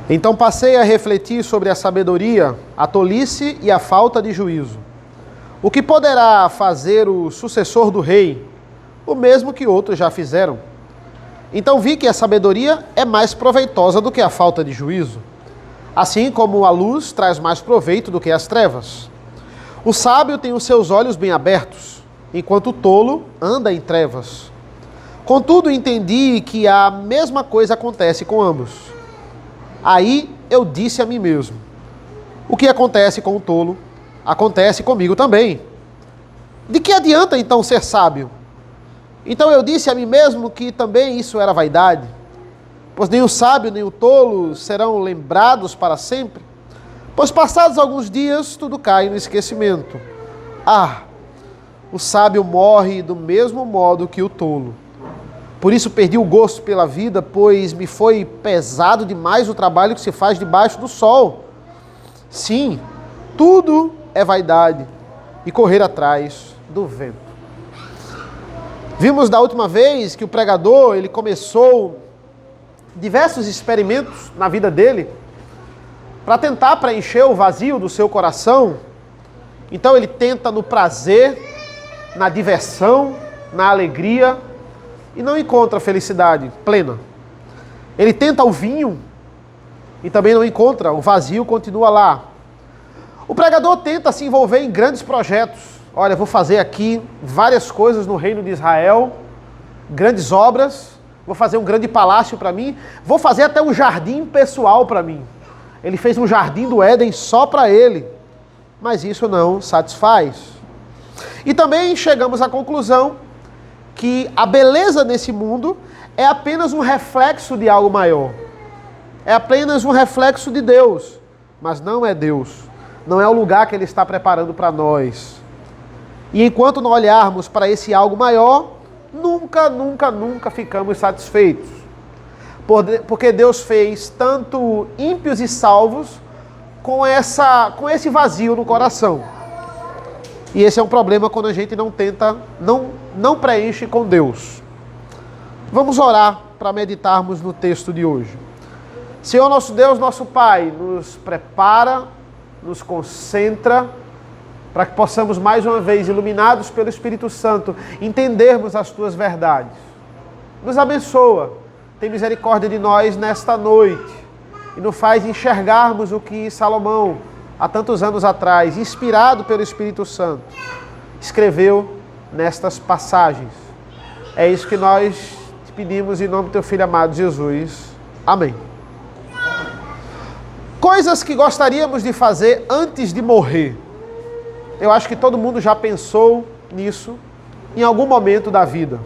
Então passei a refletir sobre a sabedoria, a tolice e a falta de juízo. O que poderá fazer o sucessor do rei? O mesmo que outros já fizeram. Então vi que a sabedoria é mais proveitosa do que a falta de juízo, assim como a luz traz mais proveito do que as trevas. O sábio tem os seus olhos bem abertos, enquanto o tolo anda em trevas. Contudo, entendi que a mesma coisa acontece com ambos. Aí eu disse a mim mesmo: o que acontece com o tolo, acontece comigo também. De que adianta então ser sábio? Então eu disse a mim mesmo que também isso era vaidade, pois nem o sábio nem o tolo serão lembrados para sempre, pois passados alguns dias tudo cai no esquecimento. O sábio morre do mesmo modo que o tolo. Por isso perdi o gosto pela vida, pois me foi pesado demais o trabalho que se faz debaixo do sol. Sim, tudo é vaidade e correr atrás do vento. Vimos da última vez que o pregador, ele começou diversos experimentos na vida dele para tentar preencher o vazio do seu coração. Então ele tenta no prazer, na diversão, na alegria e não encontra felicidade plena. Ele tenta o vinho e também não encontra, o vazio continua lá. O pregador tenta se envolver em grandes projetos. Olha, vou fazer aqui várias coisas no reino de Israel, grandes obras, vou fazer um grande palácio para mim, vou fazer até um jardim pessoal para mim. Ele fez um jardim do Éden só para ele, mas isso não satisfaz. E também chegamos à conclusão que a beleza nesse mundo é apenas um reflexo de algo maior. É apenas um reflexo de Deus, mas não é Deus. Não é o lugar que Ele está preparando para nós. E enquanto não olharmos para esse algo maior, nunca ficamos satisfeitos. Porque Deus fez tanto ímpios e salvos com esse vazio no coração. E esse é um problema quando a gente não preenche com Deus. Vamos orar para meditarmos no texto de hoje. Senhor nosso Deus, nosso Pai, nos prepara, nos concentra, para que possamos mais uma vez, iluminados pelo Espírito Santo, entendermos as Tuas verdades. Nos abençoa, tem misericórdia de nós nesta noite e nos faz enxergarmos o que Salomão, há tantos anos atrás, inspirado pelo Espírito Santo, escreveu nestas passagens. É isso que nós te pedimos em nome do Teu Filho amado Jesus. Amém. Coisas que gostaríamos de fazer antes de morrer. Eu acho que todo mundo já pensou nisso em algum momento da vida.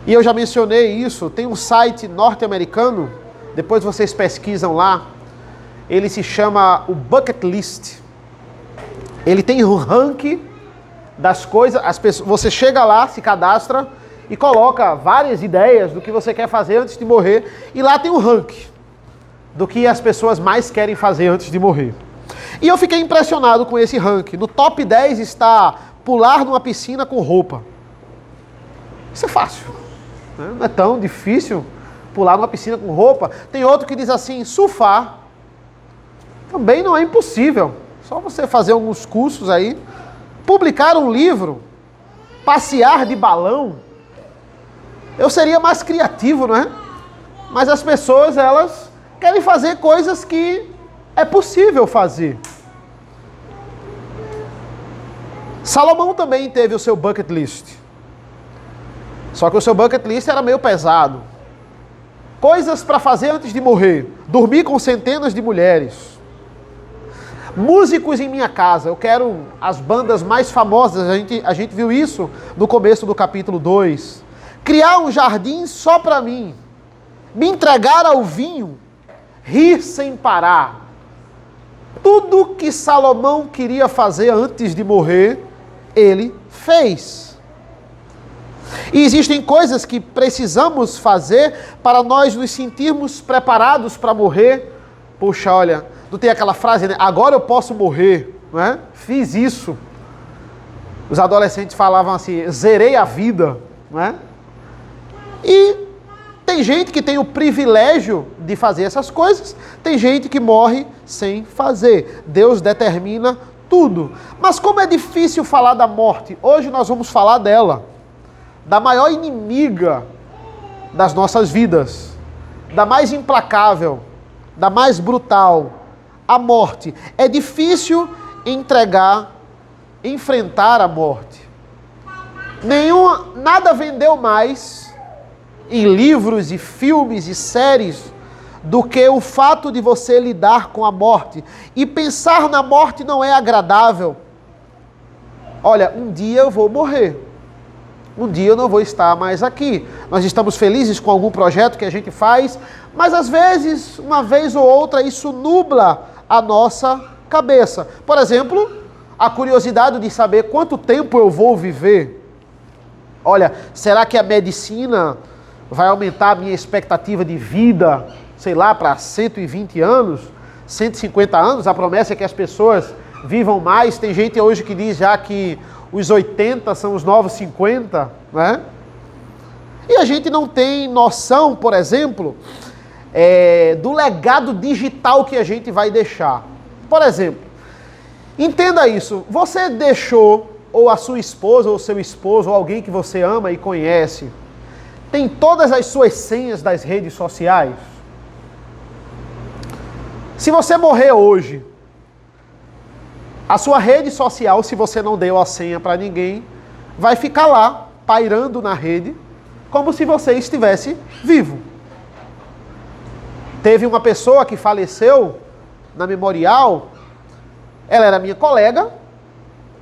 E eu já mencionei isso, tem um site norte-americano, depois vocês pesquisam lá, ele se chama o Bucket List. Ele tem um ranking das coisas, você chega lá, se cadastra e coloca várias ideias do que você quer fazer antes de morrer, e lá tem um ranking do que as pessoas mais querem fazer antes de morrer. E eu fiquei impressionado com esse ranking. No top 10 está pular numa piscina com roupa. Isso é fácil, né? Não é tão difícil pular numa piscina com roupa. Tem outro que diz assim, surfar. Também não é impossível. Só você fazer alguns cursos aí. Publicar um livro. Passear de balão. Eu seria mais criativo, não é? Mas as pessoas, elas querem fazer coisas que é possível fazer. Salomão também teve o seu bucket list. Só que o seu bucket list era meio pesado. Coisas para fazer antes de morrer. Dormir com centenas de mulheres. Músicos em minha casa. Eu quero as bandas mais famosas. A gente viu isso no começo do capítulo 2. Criar um jardim só para mim. Me entregar ao vinho. Rir sem parar. Tudo que Salomão queria fazer antes de morrer, ele fez. E existem coisas que precisamos fazer para nós nos sentirmos preparados para morrer. Puxa, olha, não tem aquela frase, né? Agora eu posso morrer, não é? Fiz isso. Os adolescentes falavam assim, zerei a vida, não é? E Tem gente que tem o privilégio de fazer essas coisas, tem gente que morre sem fazer. Deus determina tudo. Mas como é difícil falar da morte, hoje nós vamos falar dela, da maior inimiga das nossas vidas, da mais implacável, da mais brutal, a morte. É difícil enfrentar a morte. Nada vendeu mais em livros e filmes e séries do que o fato de você lidar com a morte. E pensar na morte não é agradável. Olha, um dia eu vou morrer. Um dia eu não vou estar mais aqui. Nós estamos felizes com algum projeto que a gente faz, mas às vezes, uma vez ou outra, isso nubla a nossa cabeça. Por exemplo, a curiosidade de saber quanto tempo eu vou viver. Olha, será que a medicina vai aumentar a minha expectativa de vida, sei lá, para 120 anos, 150 anos? A promessa é que as pessoas vivam mais. Tem gente hoje que diz já que os 80 são os novos 50, né? E a gente não tem noção, por exemplo, do legado digital que a gente vai deixar. Por exemplo, entenda isso, você deixou, ou a sua esposa, ou seu esposo, ou alguém que você ama e conhece, tem todas as suas senhas das redes sociais? Se você morrer hoje, a sua rede social, se você não deu a senha para ninguém, vai ficar lá, pairando na rede, como se você estivesse vivo. Teve uma pessoa que faleceu na Memorial, ela era minha colega,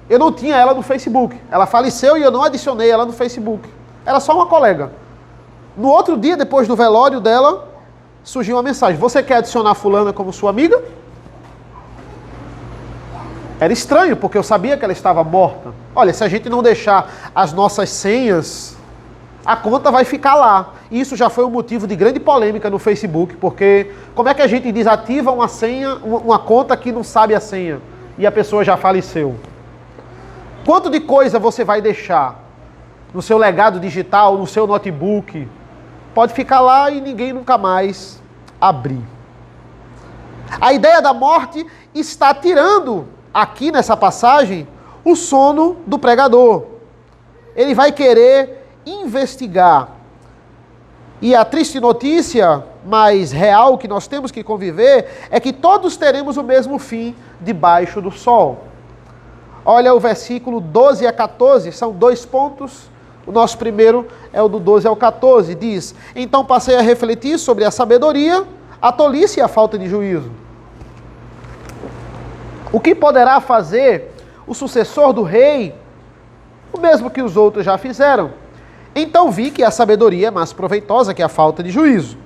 eu não tinha ela no Facebook. Ela faleceu e eu não adicionei ela no Facebook. Era só uma colega. No outro dia, depois do velório dela, surgiu uma mensagem: você quer adicionar fulana como sua amiga? Era estranho, porque eu sabia que ela estava morta. Olha, se a gente não deixar as nossas senhas, a conta vai ficar lá. E isso já foi um motivo de grande polêmica no Facebook, porque como é que a gente desativa uma senha, uma conta que não sabe a senha, e a pessoa já faleceu? Quanto de coisa você vai deixar no seu legado digital, no seu notebook? Pode ficar lá e ninguém nunca mais abrir. A ideia da morte está tirando, aqui nessa passagem, o sono do pregador. Ele vai querer investigar. E a triste notícia, mais real, que nós temos que conviver, é que todos teremos o mesmo fim debaixo do sol. Olha o versículo 12 a 14, são 2 pontos. O nosso primeiro é o do 12 ao 14, diz: então passei a refletir sobre a sabedoria, a tolice e a falta de juízo. O que poderá fazer o sucessor do rei, o mesmo que os outros já fizeram? Então vi que a sabedoria é mais proveitosa que a falta de juízo,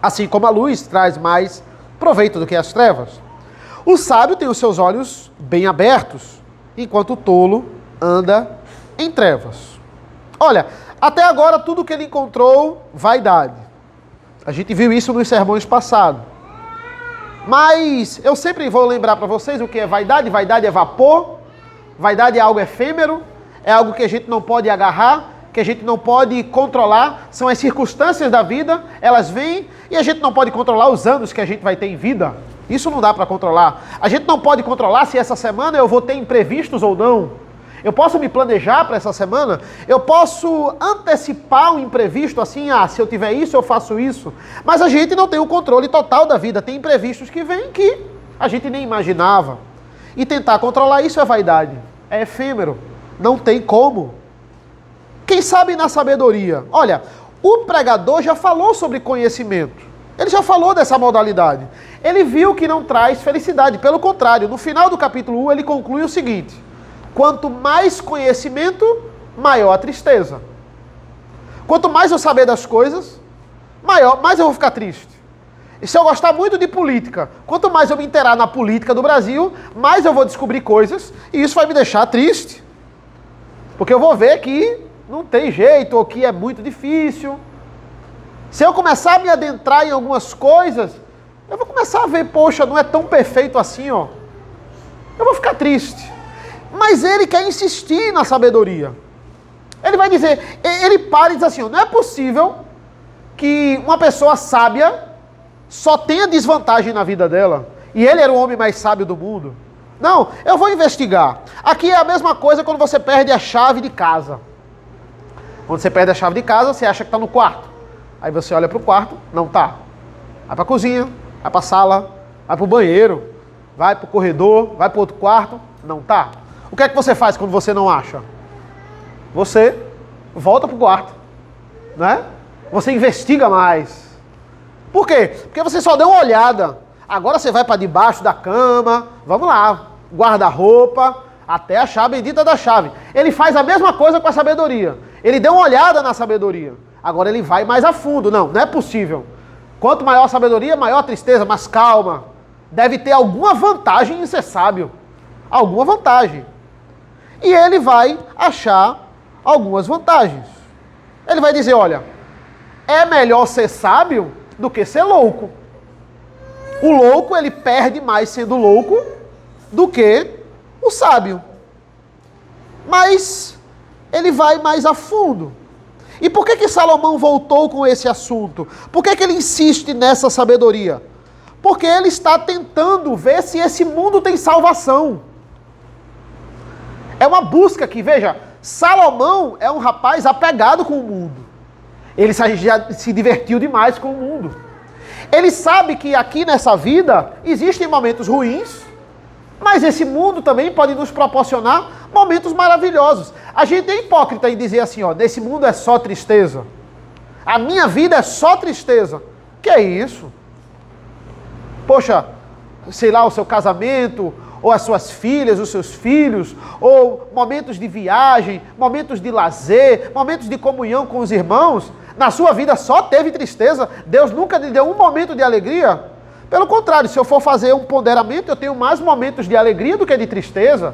assim como a luz traz mais proveito do que as trevas. O sábio tem os seus olhos bem abertos, enquanto o tolo anda em trevas. Olha, até agora tudo que ele encontrou, vaidade. A gente viu isso nos sermões passados. Mas eu sempre vou lembrar para vocês o que é vaidade. Vaidade é vapor, vaidade é algo efêmero, é algo que a gente não pode agarrar, que a gente não pode controlar. São as circunstâncias da vida, elas vêm e a gente não pode controlar os anos que a gente vai ter em vida. Isso não dá para controlar. A gente não pode controlar se essa semana eu vou ter imprevistos ou não. Eu posso me planejar para essa semana? Eu posso antecipar um imprevisto assim, se eu tiver isso, eu faço isso. Mas a gente não tem o controle total da vida. Tem imprevistos que vêm que a gente nem imaginava. E tentar controlar isso é vaidade. É efêmero. Não tem como. Quem sabe na sabedoria? Olha, o pregador já falou sobre conhecimento. Ele já falou dessa modalidade. Ele viu que não traz felicidade. Pelo contrário, no final do capítulo 1, ele conclui o seguinte: quanto mais conhecimento, maior a tristeza. Quanto mais eu saber das coisas, mais eu vou ficar triste. E se eu gostar muito de política, quanto mais eu me inteirar na política do Brasil, mais eu vou descobrir coisas, e isso vai me deixar triste. Porque eu vou ver que não tem jeito, ou que é muito difícil. Se eu começar a me adentrar em algumas coisas, eu vou começar a ver, poxa, não é tão perfeito assim, ó. Eu vou ficar triste. Mas ele quer insistir na sabedoria. Ele vai dizer, ele para e diz assim, não é possível que uma pessoa sábia só tenha desvantagem na vida dela, e ele era o homem mais sábio do mundo. Não, eu vou investigar. Aqui é a mesma coisa quando você perde a chave de casa. Quando você perde a chave de casa, você acha que está no quarto. Aí você olha para o quarto, não está. Vai para a cozinha, vai para a sala, vai para o banheiro, vai para o corredor, vai para outro quarto, não está. O que é que você faz quando você não acha? Você volta para o quarto, né? Você investiga mais. Por quê? Porque você só deu uma olhada. Agora você vai para debaixo da cama, vamos lá, guarda-roupa, até achar a bendita da chave. Ele faz a mesma coisa com a sabedoria. Ele deu uma olhada na sabedoria. Agora ele vai mais a fundo. Não, não é possível. Quanto maior a sabedoria, maior a tristeza, mas calma. Deve ter alguma vantagem em ser sábio. Alguma vantagem. E ele vai achar algumas vantagens. Ele vai dizer, olha, é melhor ser sábio do que ser louco. O louco, ele perde mais sendo louco do que o sábio. Mas ele vai mais a fundo. E por que Salomão voltou com esse assunto? Por que ele insiste nessa sabedoria? Porque ele está tentando ver se esse mundo tem salvação. É uma busca que, veja, Salomão é um rapaz apegado com o mundo. Ele já se divertiu demais com o mundo. Ele sabe que aqui nessa vida existem momentos ruins, mas esse mundo também pode nos proporcionar momentos maravilhosos. A gente é hipócrita em dizer assim, ó, nesse mundo é só tristeza. A minha vida é só tristeza. Que é isso? Poxa, sei lá, o seu casamento, ou as suas filhas, os seus filhos, ou momentos de viagem, momentos de lazer, momentos de comunhão com os irmãos. Na sua vida só teve tristeza? Deus nunca lhe deu um momento de alegria? Pelo contrário, se eu for fazer um ponderamento, eu tenho mais momentos de alegria do que de tristeza.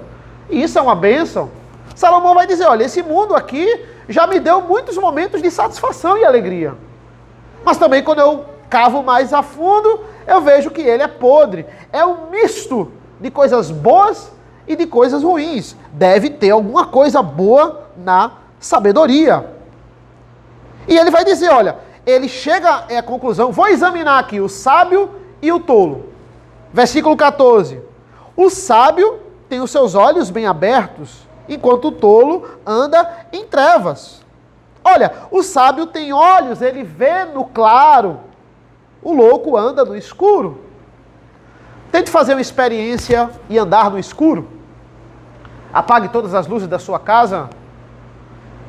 E isso é uma bênção. Salomão vai dizer, olha, esse mundo aqui já me deu muitos momentos de satisfação e alegria. Mas também quando eu cavo mais a fundo, eu vejo que ele é podre. É um misto de coisas boas e de coisas ruins. Deve ter alguma coisa boa na sabedoria. E ele vai dizer, olha, ele chega à conclusão, vou examinar aqui o sábio e o tolo. Versículo 14. O sábio tem os seus olhos bem abertos, enquanto o tolo anda em trevas. Olha, o sábio tem olhos, ele vê no claro. O louco anda no escuro. Tente fazer uma experiência e andar no escuro. Apague todas as luzes da sua casa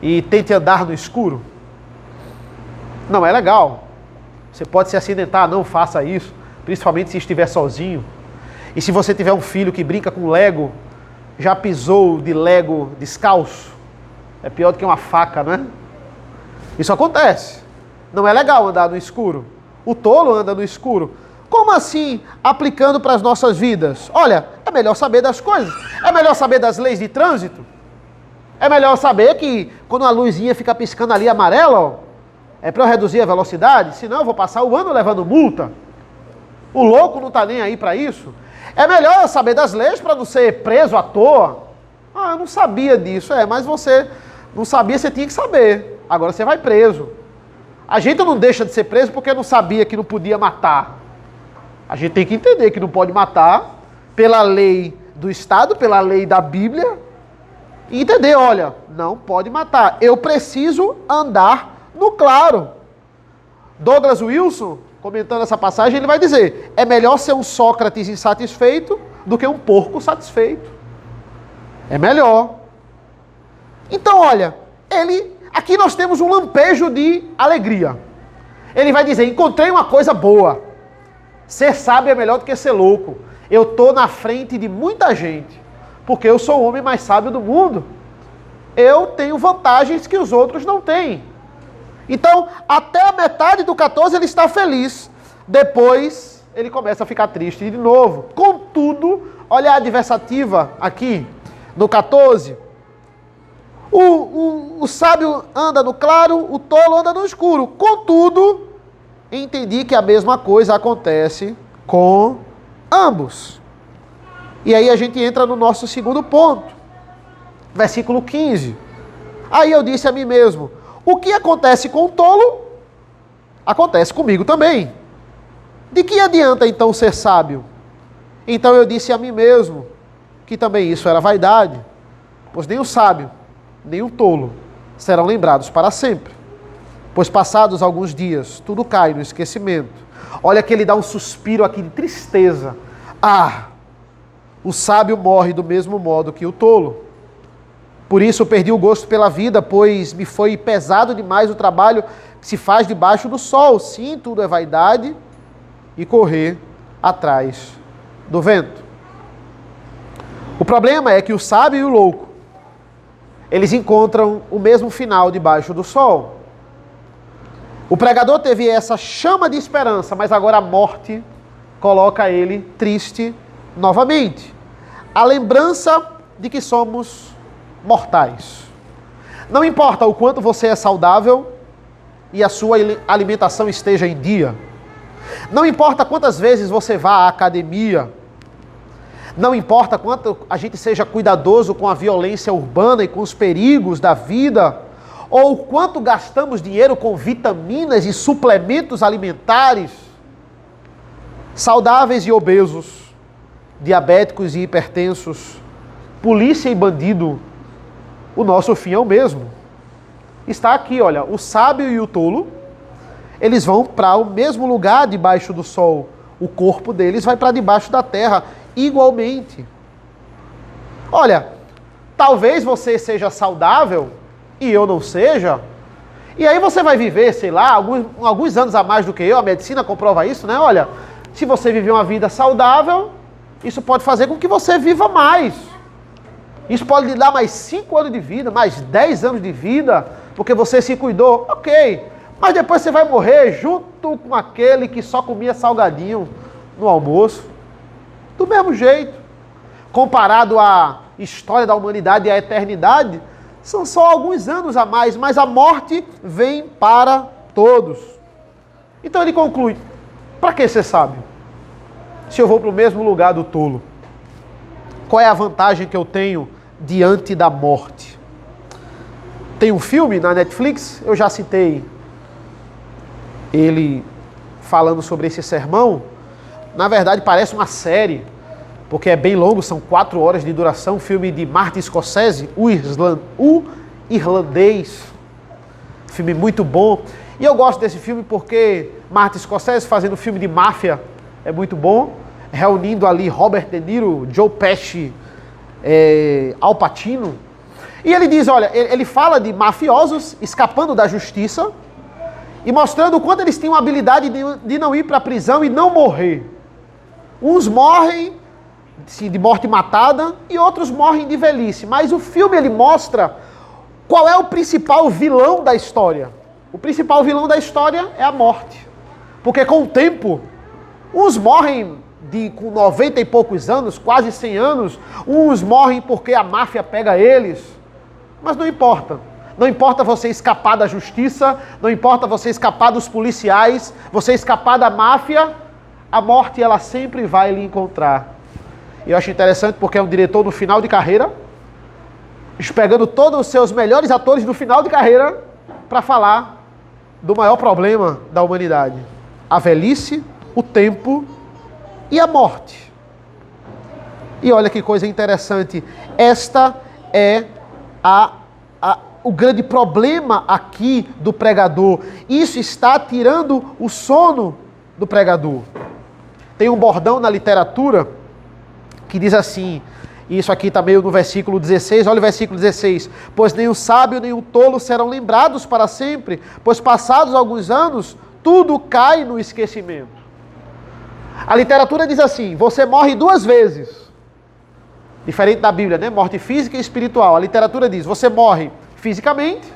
e tente andar no escuro. Não é legal. Você pode se acidentar, não faça isso. Principalmente se estiver sozinho. E se você tiver um filho que brinca com Lego, já pisou de Lego descalço? É pior do que uma faca, né? Isso acontece. Não é legal andar no escuro. O tolo anda no escuro. Como assim aplicando para as nossas vidas? Olha, é melhor saber das coisas. É melhor saber das leis de trânsito. É melhor saber que quando a luzinha fica piscando ali amarela, ó, é para eu reduzir a velocidade, senão eu vou passar o ano levando multa. O louco não está nem aí para isso. É melhor eu saber das leis para não ser preso à toa. Ah, eu não sabia disso. Mas você não sabia, você tinha que saber. Agora você vai preso. A gente não deixa de ser preso porque não sabia que não podia matar. A gente tem que entender que não pode matar pela lei do Estado, pela lei da Bíblia. E entender, olha, não pode matar. Eu preciso andar no claro. Douglas Wilson, comentando essa passagem, ele vai dizer, é melhor ser um Sócrates insatisfeito do que um porco satisfeito. É melhor. Então, olha, aqui nós temos um lampejo de alegria. Ele vai dizer, encontrei uma coisa boa. Ser sábio é melhor do que ser louco. Eu estou na frente de muita gente, porque eu sou o homem mais sábio do mundo. Eu tenho vantagens que os outros não têm. Então, até a metade do 14 ele está feliz. Depois, ele começa a ficar triste de novo. Contudo, olha a adversativa aqui, no 14. O sábio anda no claro, o tolo anda no escuro. Contudo, entendi que a mesma coisa acontece com ambos. E aí a gente entra no nosso segundo ponto. Versículo 15. Aí eu disse a mim mesmo, o que acontece com o tolo, Acontece comigo também. De que adianta então ser sábio? Então eu disse a mim mesmo que também isso era vaidade, pois nem o sábio, nem o tolo serão lembrados para sempre. Pois passados alguns dias, tudo cai no esquecimento. Olha que ele dá um suspiro aqui de tristeza. O sábio morre do mesmo modo que o tolo. Por isso eu perdi o gosto pela vida, pois me foi pesado demais o trabalho que se faz debaixo do sol. Sim, tudo é vaidade e correr atrás do vento. O problema é que o sábio e o louco, eles encontram o mesmo final debaixo do sol. O pregador teve essa chama de esperança, mas agora a morte coloca ele triste novamente. A lembrança de que somos mortais. Não importa o quanto você é saudável e a sua alimentação esteja em dia. Não importa quantas vezes você vá à academia. Não importa quanto a gente seja cuidadoso com a violência urbana e com os perigos da vida, ou quanto gastamos dinheiro com vitaminas e suplementos alimentares, saudáveis e obesos, diabéticos e hipertensos, polícia e bandido, o nosso fim é o mesmo. Está aqui, olha, o sábio e o tolo, eles vão para o mesmo lugar debaixo do sol. O corpo deles vai para debaixo da terra, igualmente. Olha, talvez você seja saudável e eu não seja, e aí você vai viver, sei lá, alguns anos a mais do que eu, a medicina comprova isso, né? Olha, se você viver uma vida saudável, isso pode fazer com que você viva mais. Isso pode lhe dar mais 5 anos de vida, mais 10 anos de vida, porque você se cuidou, ok. Mas depois você vai morrer junto com aquele que só comia salgadinho no almoço. Do mesmo jeito. Comparado à história da humanidade e à eternidade, são só alguns anos a mais, mas a morte vem para todos. Então ele conclui, para que ser sábio? Se eu vou para o mesmo lugar do tolo. Qual é a vantagem que eu tenho diante da morte? Tem um filme na Netflix, eu já citei ele falando sobre esse sermão. Na verdade parece uma série, porque é bem longo, são 4 horas de duração, um filme de Martin Scorsese, o irlandês, filme muito bom. E eu gosto desse filme porque Martin Scorsese fazendo filme de máfia é muito bom, reunindo ali Robert De Niro, Joe Pesci, Al Pacino. E ele diz, olha, ele fala de mafiosos escapando da justiça e mostrando o quanto eles têm uma habilidade de não ir para a prisão e não morrer. Uns morrem de morte matada e outros morrem de velhice. Mas o filme ele mostra qual é o principal vilão da história. O principal vilão da história é a morte. Porque com o tempo, uns morrem com 90 e poucos anos, quase 100 anos. Uns morrem porque a máfia pega eles. Mas não importa. Não importa você escapar da justiça, não importa você escapar dos policiais, você escapar da máfia, a morte ela sempre vai lhe encontrar. E eu acho interessante porque é um diretor no final de carreira, pegando todos os seus melhores atores no final de carreira para falar do maior problema da humanidade. A velhice, o tempo e a morte. E olha que coisa interessante. Esta é o grande problema aqui do pregador. Isso está tirando o sono do pregador. Tem um bordão na literatura que diz assim, e isso aqui está meio no versículo 16, olha o versículo 16. Pois nem o sábio nem o tolo serão lembrados para sempre, pois passados alguns anos, tudo cai no esquecimento. A literatura diz assim, você morre 2 vezes. Diferente da Bíblia, né? Morte física e espiritual. A literatura diz, você morre fisicamente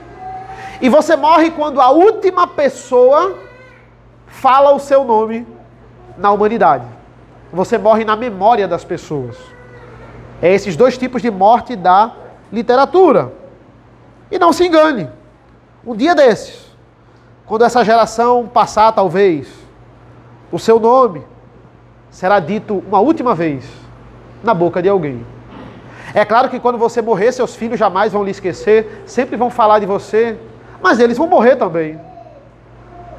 e você morre quando a última pessoa fala o seu nome na humanidade. Você morre na memória das pessoas. É esses 2 tipos de morte da literatura. E não se engane. Um dia desses, quando essa geração passar talvez, o seu nome será dito uma última vez na boca de alguém. É claro que quando você morrer, seus filhos jamais vão lhe esquecer, sempre vão falar de você, mas eles vão morrer também.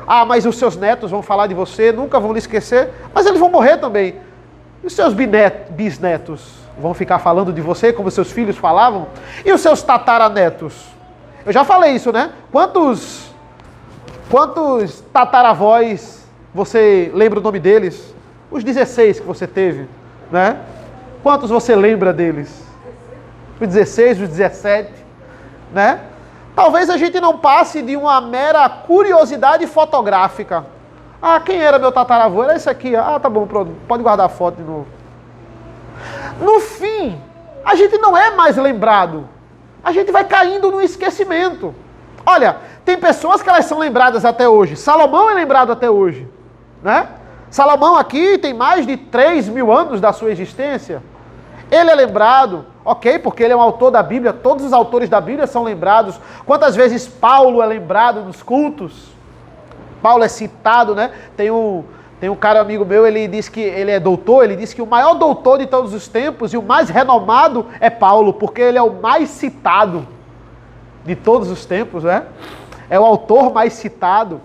Ah, mas os seus netos vão falar de você, nunca vão lhe esquecer, mas eles vão morrer também. E os seus bisnetos vão ficar falando de você como seus filhos falavam? E os seus tataranetos? Eu já falei isso, né? Quantos tataravós você lembra o nome deles? Os 16 que você teve, né? Quantos você lembra deles? Os 16, os 17, né? Talvez a gente não passe de uma mera curiosidade fotográfica. Ah, quem era meu tataravô? Era esse aqui. Ah, tá bom, pronto. Pode guardar a foto de novo. No fim, a gente não é mais lembrado. A gente vai caindo no esquecimento. Olha, tem pessoas que elas são lembradas até hoje. Salomão é lembrado até hoje, né? Salomão aqui tem mais de 3.000 anos da sua existência. Ele é lembrado, ok, porque ele é um autor da Bíblia, todos os autores da Bíblia são lembrados. Quantas vezes Paulo é lembrado nos cultos? Paulo é citado, né? Tem um cara amigo meu, ele diz que ele é doutor, ele diz que o maior doutor de todos os tempos e o mais renomado é Paulo, porque ele é o mais citado de todos os tempos, né? É o autor mais citado.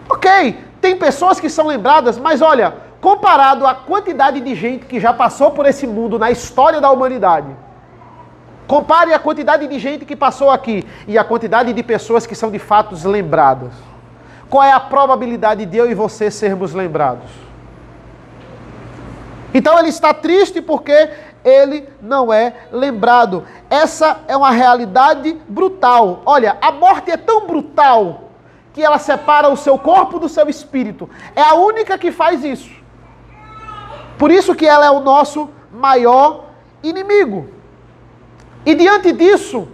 Ok, tem pessoas que são lembradas, mas olha, comparado à quantidade de gente que já passou por esse mundo na história da humanidade, compare a quantidade de gente que passou aqui e a quantidade de pessoas que são de fato lembradas. Qual é a probabilidade de eu e você sermos lembrados? Então ele está triste porque ele não é lembrado. Essa é uma realidade brutal. Olha, a morte é tão brutal que ela separa o seu corpo do seu espírito. É a única que faz isso. Por isso que ela é o nosso maior inimigo. E diante disso,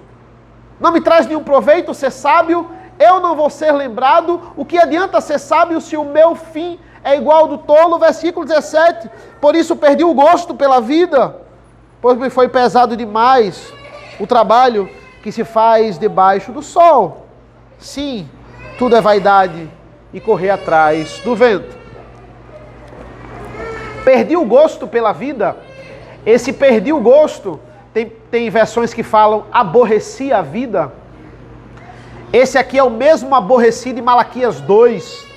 não me traz nenhum proveito ser sábio, eu não vou ser lembrado. O que adianta ser sábio se o meu fim é igual ao do tolo? Versículo 17. Por isso perdi o gosto pela vida, pois me foi pesado demais o trabalho que se faz debaixo do sol. Sim, tudo é vaidade e correr atrás do vento. Perdi o gosto pela vida. Esse perdi o gosto, tem versões que falam aborreci a vida. Esse aqui é o mesmo aborreci de Malaquias 2.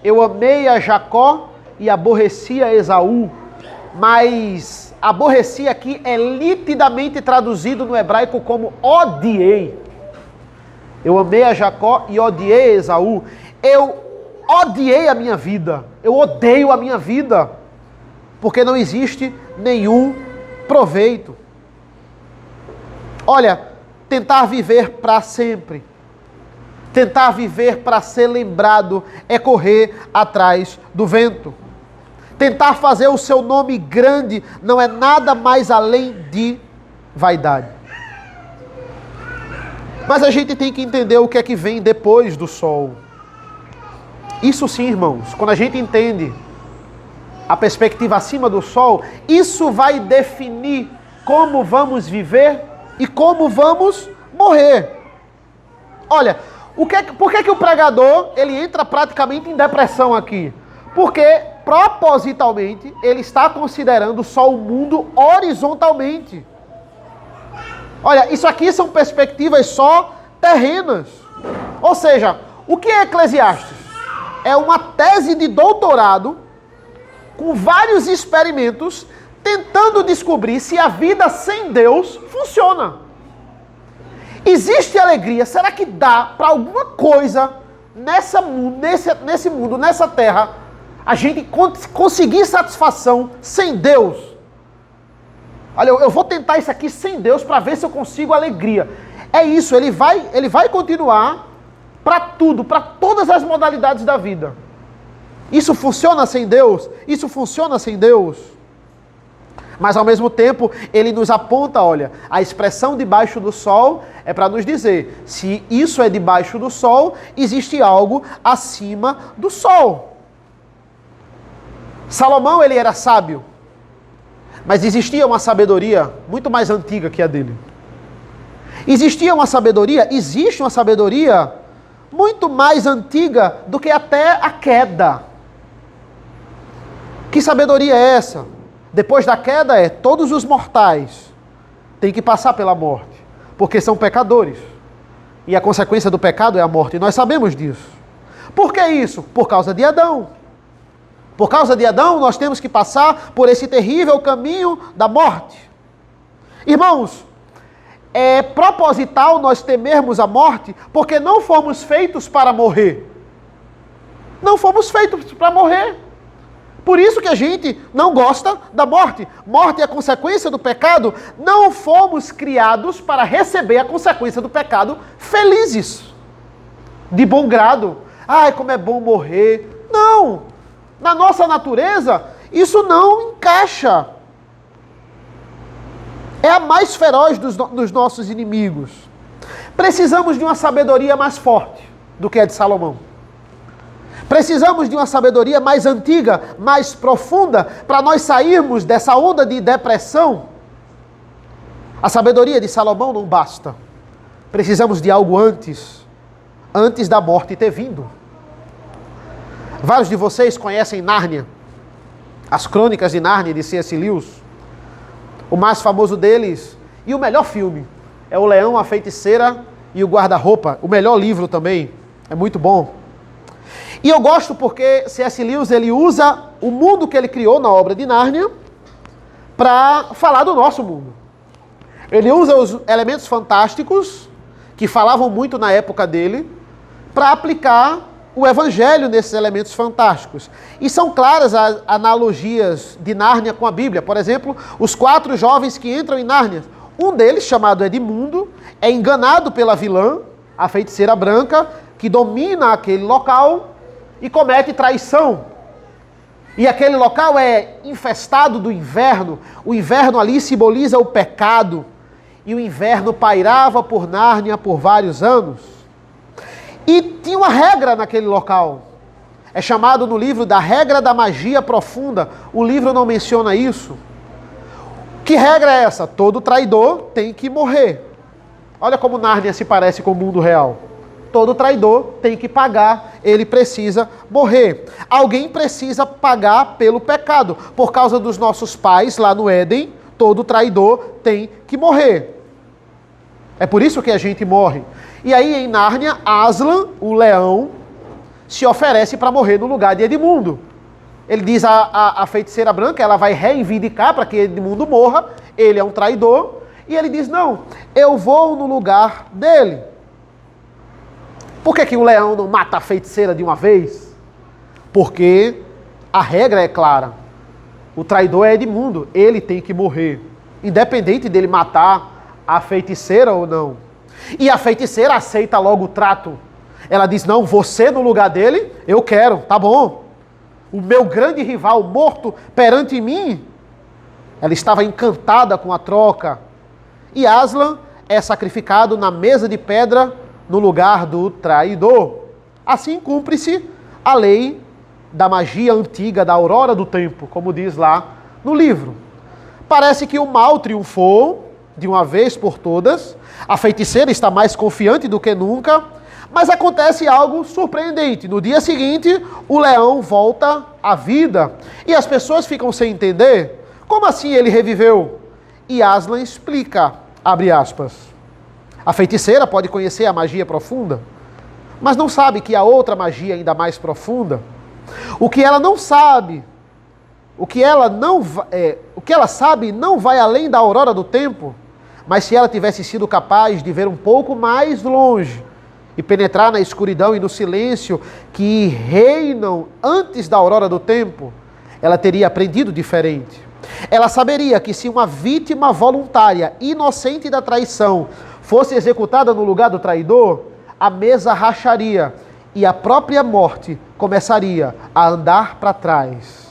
Eu amei a Jacó e aborreci a Esaú. Mas aborreci aqui é nitidamente traduzido no hebraico como odiei. Eu amei a Jacó e odiei a Esaú. Eu odiei a minha vida. Eu odeio a minha vida. Porque não existe nenhum proveito. Olha, tentar viver para sempre, tentar viver para ser lembrado é correr atrás do vento. Tentar fazer o seu nome grande não é nada mais além de vaidade. Mas a gente tem que entender o que é que vem depois do sol. Isso sim, irmãos, quando a gente entende a perspectiva acima do sol, isso vai definir como vamos viver e como vamos morrer. Olha, por que o pregador ele entra praticamente em depressão aqui? Porque propositalmente ele está considerando só o mundo horizontalmente. Olha, isso aqui são perspectivas só terrenas. Ou seja, o que é Eclesiastes? É uma tese de doutorado com vários experimentos tentando descobrir se a vida sem Deus funciona. Existe alegria? Será que dá para alguma coisa nesse mundo, nessa terra, a gente conseguir satisfação sem Deus? Olha, eu vou tentar isso aqui sem Deus para ver se eu consigo alegria. É isso, ele vai continuar para tudo, para todas as modalidades da vida. Isso funciona sem Deus? Isso funciona sem Deus? Mas ao mesmo tempo, ele nos aponta, olha, a expressão debaixo do sol é para nos dizer, se isso é debaixo do sol, existe algo acima do sol. Salomão, ele era sábio, mas existia uma sabedoria muito mais antiga que a dele. Existe uma sabedoria muito mais antiga do que até a queda. Que sabedoria é essa? Depois da queda todos os mortais têm que passar pela morte, porque são pecadores. E a consequência do pecado é a morte, e nós sabemos disso. Por que isso? Por causa de Adão. Por causa de Adão, nós temos que passar por esse terrível caminho da morte. Irmãos, é proposital nós temermos a morte, porque não fomos feitos para morrer. Não fomos feitos para morrer. Por isso que a gente não gosta da morte. Morte é a consequência do pecado. Não fomos criados para receber a consequência do pecado felizes, de bom grado. Ai, como é bom morrer. Não! Na nossa natureza, isso não encaixa. É a mais feroz dos nossos inimigos. Precisamos de uma sabedoria mais forte do que a de Salomão. Precisamos de uma sabedoria mais antiga, mais profunda, para nós sairmos dessa onda de depressão. A sabedoria de Salomão não basta. Precisamos de algo antes da morte ter vindo. Vários de vocês conhecem Nárnia, as Crônicas de Nárnia de C.S. Lewis. O mais famoso deles, e o melhor filme, é O Leão, a Feiticeira e o Guarda-Roupa. O melhor livro também, é muito bom. E eu gosto porque C.S. Lewis ele usa o mundo que ele criou na obra de Nárnia para falar do nosso mundo. Ele usa os elementos fantásticos, que falavam muito na época dele, para aplicar o evangelho nesses elementos fantásticos. E são claras as analogias de Nárnia com a Bíblia. Por exemplo, os 4 jovens que entram em Nárnia. Um deles, chamado Edmundo, é enganado pela vilã, a feiticeira branca, que domina aquele local e comete traição. E aquele local é infestado do inverno. O inverno ali simboliza o pecado. E o inverno pairava por Nárnia por vários anos. E tinha uma regra naquele local. É chamado no livro da regra da magia profunda. O livro não menciona isso. Que regra é essa? Todo traidor tem que morrer. Olha como Nárnia se parece com o mundo real. Todo traidor tem que pagar, ele precisa morrer. Alguém precisa pagar pelo pecado. Por causa dos nossos pais lá no Éden, todo traidor tem que morrer. É por isso que a gente morre. E aí em Nárnia, Aslan, o leão, se oferece para morrer no lugar de Edmundo. Ele diz a feiticeira branca, ela vai reivindicar para que Edmundo morra, ele é um traidor, e ele diz, não, eu vou no lugar dele. Por que o leão não mata a feiticeira de uma vez? Porque a regra é clara. O traidor é Edmundo, ele tem que morrer. Independente dele matar a feiticeira ou não. E a feiticeira aceita logo o trato. Ela diz, não, você no lugar dele, eu quero, tá bom. O meu grande rival morto perante mim. Ela estava encantada com a troca. E Aslan é sacrificado na mesa de pedra no lugar do traidor. Assim cumpre-se a lei da magia antiga, da aurora do tempo, como diz lá no livro. Parece que o mal triunfou de uma vez por todas, a feiticeira está mais confiante do que nunca, mas acontece algo surpreendente. No dia seguinte, o leão volta à vida e as pessoas ficam sem entender. Como assim ele reviveu? E Aslan explica, abre aspas, a feiticeira pode conhecer a magia profunda, mas não sabe que há outra magia ainda mais profunda. O que ela não sabe, o que ela sabe não vai além da aurora do tempo, mas se ela tivesse sido capaz de ver um pouco mais longe e penetrar na escuridão e no silêncio que reinam antes da aurora do tempo, ela teria aprendido diferente. Ela saberia que se uma vítima voluntária, inocente da traição, fosse executada no lugar do traidor, a mesa racharia e a própria morte começaria a andar para trás.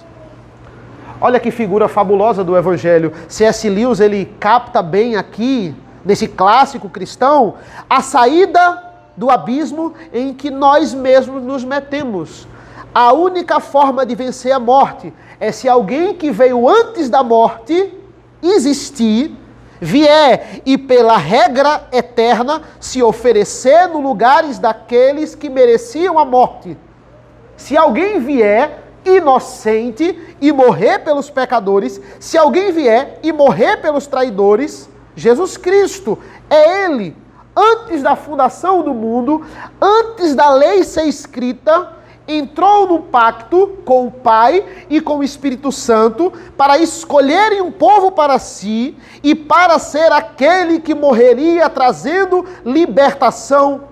Olha que figura fabulosa do Evangelho. C.S. Lewis, ele capta bem aqui, nesse clássico cristão, a saída do abismo em que nós mesmos nos metemos. A única forma de vencer a morte é se alguém que veio antes da morte existir, vier e pela regra eterna se oferecer no lugares daqueles que mereciam a morte. Se alguém vier inocente e morrer pelos pecadores, se alguém vier e morrer pelos traidores, Jesus Cristo é Ele, antes da fundação do mundo, antes da lei ser escrita, entrou no pacto com o Pai e com o Espírito Santo para escolherem um povo para si e para ser aquele que morreria trazendo libertação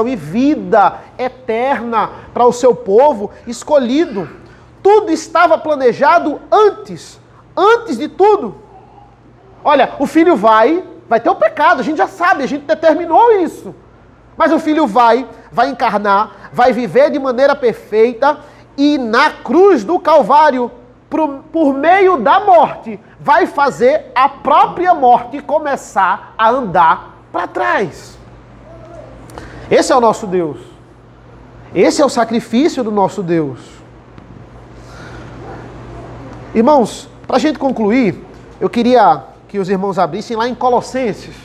e vida eterna para o seu povo escolhido. Tudo estava planejado antes de tudo. Olha, o filho vai ter o pecado, a gente já sabe, a gente determinou isso. Mas o filho vai encarnar, vai viver de maneira perfeita e na cruz do Calvário, por meio da morte, vai fazer a própria morte começar a andar para trás. Esse é o nosso Deus. Esse é o sacrifício do nosso Deus. Irmãos, para a gente concluir, eu queria que os irmãos abrissem lá em Colossenses.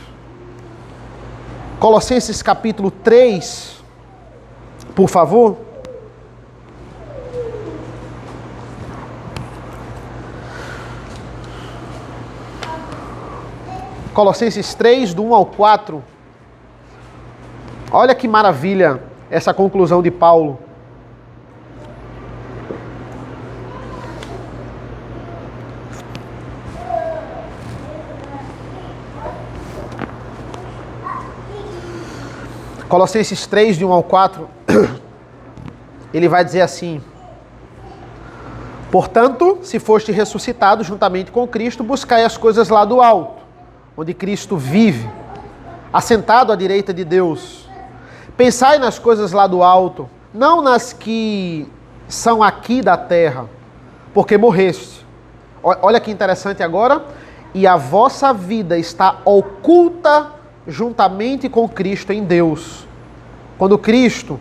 Colossenses capítulo 3, por favor. Colossenses 3, do 1 ao 4. Olha que maravilha essa conclusão de Paulo. Colossenses 3, de 1 ao 4, ele vai dizer assim: portanto, se foste ressuscitado juntamente com Cristo, buscai as coisas lá do alto, onde Cristo vive, assentado à direita de Deus. Pensai nas coisas lá do alto, não nas que são aqui da terra, porque morreste. Olha que interessante agora. E a vossa vida está oculta juntamente com Cristo em Deus. Quando Cristo,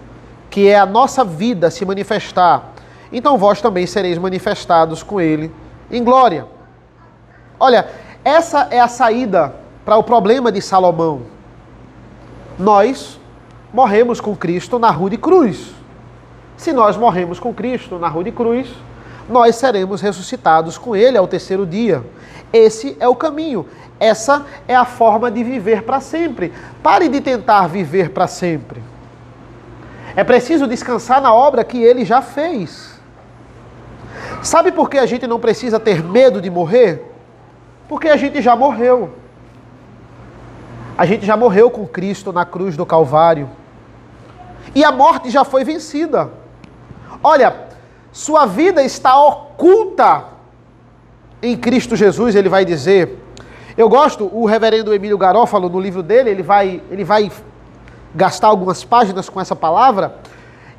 que é a nossa vida, se manifestar, então vós também sereis manifestados com Ele em glória. Olha, essa é a saída para o problema de Salomão. Nós morremos com Cristo na rude cruz. Se nós morremos com Cristo na rude cruz, nós seremos ressuscitados com Ele ao terceiro dia. Esse é o caminho. Essa é a forma de viver para sempre. Pare de tentar viver para sempre. É preciso descansar na obra que Ele já fez. Sabe por que a gente não precisa ter medo de morrer? Porque a gente já morreu. A gente já morreu com Cristo na cruz do Calvário. E a morte já foi vencida. Olha, sua vida está oculta em Cristo Jesus, ele vai dizer. Eu gosto, o reverendo Emílio Garófalo, no livro dele, ele vai gastar algumas páginas com essa palavra,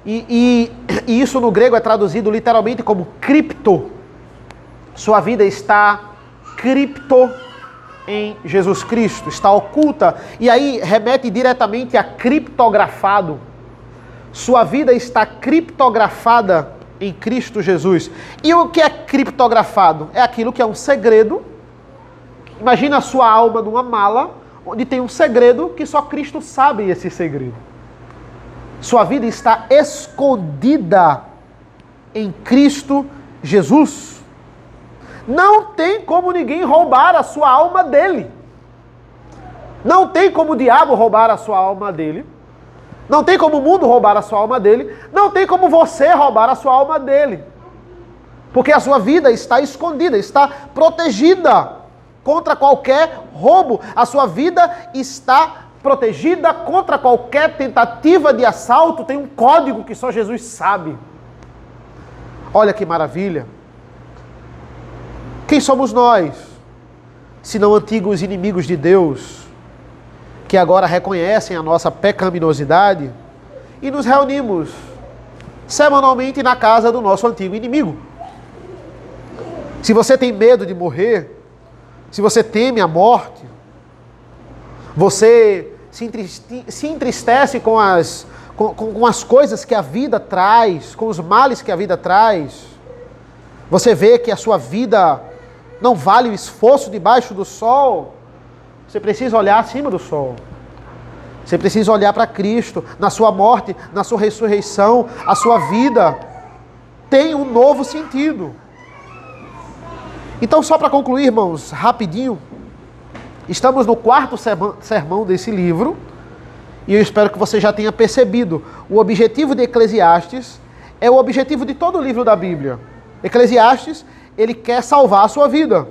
e isso no grego é traduzido literalmente como cripto. Sua vida está cripto em Jesus Cristo, está oculta, e aí remete diretamente a criptografado. Sua vida está criptografada em Cristo Jesus. E o que é criptografado? É aquilo que é um segredo. Imagina a sua alma numa mala, onde tem um segredo que só Cristo sabe esse segredo. Sua vida está escondida em Cristo Jesus. Não tem como ninguém roubar a sua alma dele. Não tem como o diabo roubar a sua alma dele. Não tem como o mundo roubar a sua alma dele. Não tem como você roubar a sua alma dele. Porque a sua vida está escondida, está protegida contra qualquer roubo. A sua vida está protegida contra qualquer tentativa de assalto. Tem um código que só Jesus sabe. Olha que maravilha. Quem somos nós, se não antigos inimigos de Deus, que agora reconhecem a nossa pecaminosidade e nos reunimos semanalmente na casa do nosso antigo inimigo? Se você tem medo de morrer, se você teme a morte, você se entristece com as coisas que a vida traz, com os males que a vida traz, você vê que a sua vida não vale o esforço debaixo do sol, você precisa olhar acima do sol. Você precisa olhar para Cristo, na sua morte, na sua ressurreição. A sua vida tem um novo sentido. Então, só para concluir, irmãos, rapidinho, Estamos no 4º sermão desse livro, e eu espero que você já tenha percebido. O objetivo de Eclesiastes é o objetivo de todo o livro da Bíblia. Eclesiastes, ele quer salvar a sua vida.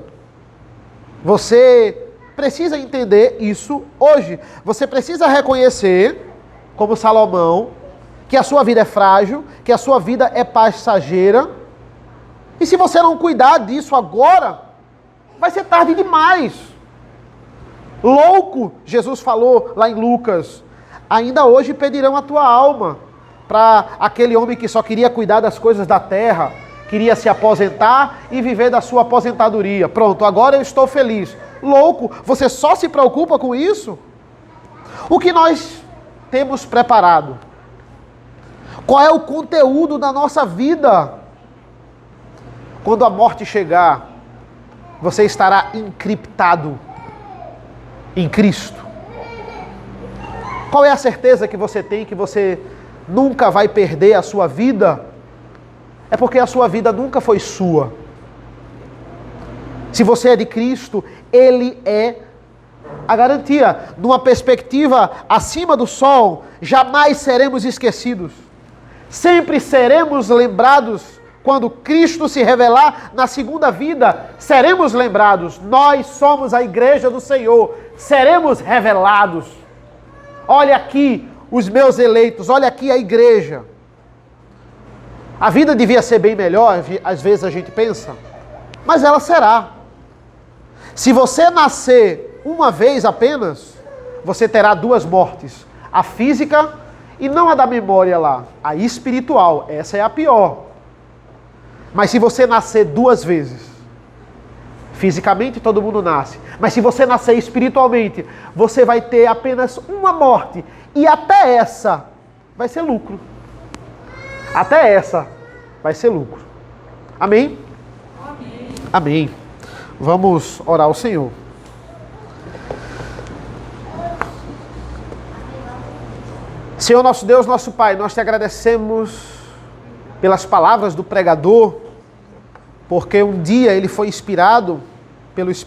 Você precisa entender isso hoje. Você precisa reconhecer, como Salomão, que a sua vida é frágil, que a sua vida é passageira. E se você não cuidar disso agora, vai ser tarde demais. Louco, Jesus falou lá em Lucas, ainda hoje pedirão a tua alma. Para aquele homem que só queria cuidar das coisas da terra, queria se aposentar e viver da sua aposentadoria. Pronto, agora eu estou feliz. Louco, você só se preocupa com isso? O que nós temos preparado? Qual é o conteúdo da nossa vida? Quando a morte chegar, você estará encriptado em Cristo. Qual é a certeza que você tem que você nunca vai perder a sua vida? É porque a sua vida nunca foi sua. Se você é de Cristo, Ele é a garantia. Numa perspectiva acima do sol, jamais seremos esquecidos. Sempre seremos lembrados. Quando Cristo se revelar na segunda vida, seremos lembrados. Nós somos a igreja do Senhor. Seremos revelados. Olha aqui os meus eleitos, olha aqui a igreja. A vida devia ser bem melhor, às vezes a gente pensa, mas ela será. Se você nascer uma vez apenas, você terá 2 mortes. A física e não a da memória lá, a espiritual. Essa é a pior. Mas se você nascer 2 vezes, fisicamente todo mundo nasce, mas se você nascer espiritualmente, você vai ter apenas uma morte. E até essa vai ser lucro. Até essa vai ser lucro. Amém? Amém. Amém. Vamos orar ao Senhor. Senhor nosso Deus, nosso Pai, nós te agradecemos pelas palavras do pregador, porque um dia ele foi inspirado pelo Espírito